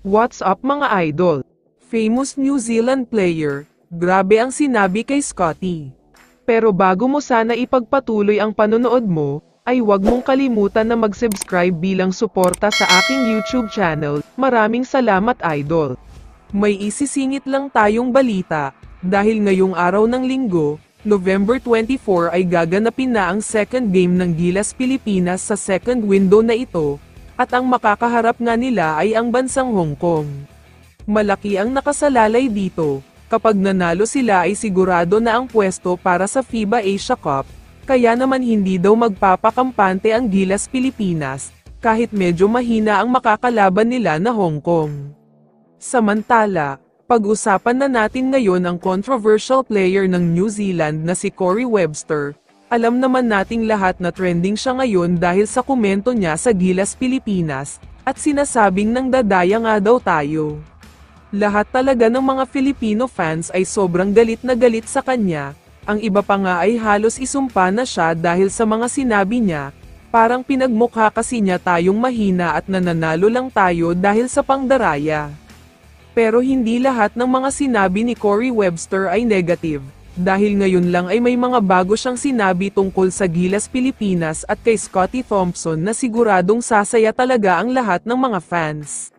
What's up mga idol? Famous New Zealand player, grabe ang sinabi kay Scotty. Pero bago mo sana ipagpatuloy ang panonood mo, ay huwag mong kalimutan na mag-subscribe bilang suporta sa aking YouTube channel. Maraming salamat idol. May isisingit lang tayong balita, dahil ngayong araw ng linggo, November 24 ay gaganapin na ang second game ng Gilas Pilipinas sa second window na ito, at ang makakaharap nga nila ay ang bansang Hong Kong. Malaki ang nakasalalay dito, kapag nanalo sila ay sigurado na ang pwesto para sa FIBA Asia Cup, kaya naman hindi daw magpapakampante ang Gilas Pilipinas, kahit medyo mahina ang makakalaban nila na Hong Kong. Samantala, pag-usapan na natin ngayon ang controversial player ng New Zealand na si Corey Webster. Alam naman nating lahat na trending siya ngayon dahil sa komento niya sa Gilas Pilipinas, at sinasabing nang dadaya nga daw tayo. Lahat talaga ng mga Filipino fans ay sobrang galit na galit sa kanya, ang iba pa nga ay halos isumpa na siya dahil sa mga sinabi niya, parang pinagmukha kasi niya tayong mahina at nananalo lang tayo dahil sa pangdaraya. Pero hindi lahat ng mga sinabi ni Corey Webster ay negative. Dahil ngayon lang ay may mga bago siyang sinabi tungkol sa Gilas Pilipinas at kay Scotty Thompson na siguradong sasaya talaga ang lahat ng mga fans.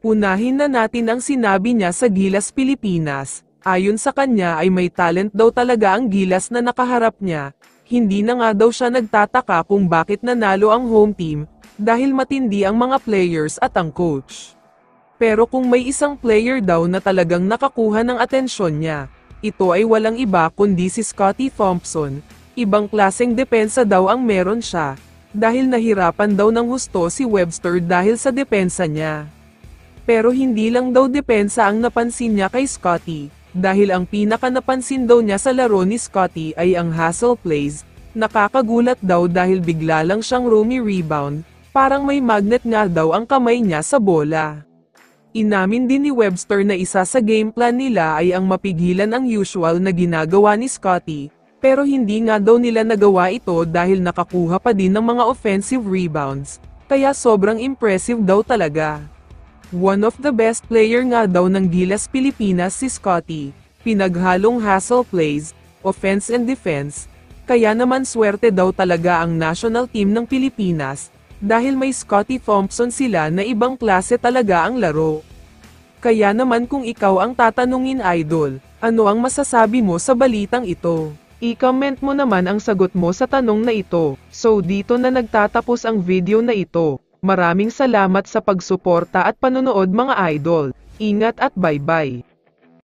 Unahin na natin ang sinabi niya sa Gilas Pilipinas. Ayon sa kanya ay may talent daw talaga ang Gilas na nakaharap niya. Hindi na nga daw siya nagtataka kung bakit nanalo ang home team, dahil matindi ang mga players at ang coach. Pero kung may isang player daw na talagang nakakuha ng atensyon niya, ito ay walang iba kundi si Scotty Thompson. Ibang klaseng depensa daw ang meron siya, dahil nahirapan daw ng husto si Webster dahil sa depensa niya. Pero hindi lang daw depensa ang napansin niya kay Scotty, dahil ang pinaka napansin daw niya sa laro ni Scotty ay ang hustle plays. Nakakagulat daw dahil bigla lang siyang roamy rebound, parang may magnet nga daw ang kamay niya sa bola. Inamin din ni Webster na isa sa game plan nila ay ang mapigilan ang usual na ginagawa ni Scotty, pero hindi nga daw nila nagawa ito dahil nakakuha pa din ng mga offensive rebounds, kaya sobrang impressive daw talaga. One of the best player nga daw ng Gilas Pilipinas si Scotty, pinaghalong hustle plays, offense and defense, kaya naman swerte daw talaga ang national team ng Pilipinas, dahil may Scotty Thompson sila na ibang klase talaga ang laro. Kaya naman kung ikaw ang tatanungin idol, ano ang masasabi mo sa balitang ito? I-comment mo naman ang sagot mo sa tanong na ito. So dito na nagtatapos ang video na ito. Maraming salamat sa pagsuporta at panonood mga idol. Ingat at bye-bye.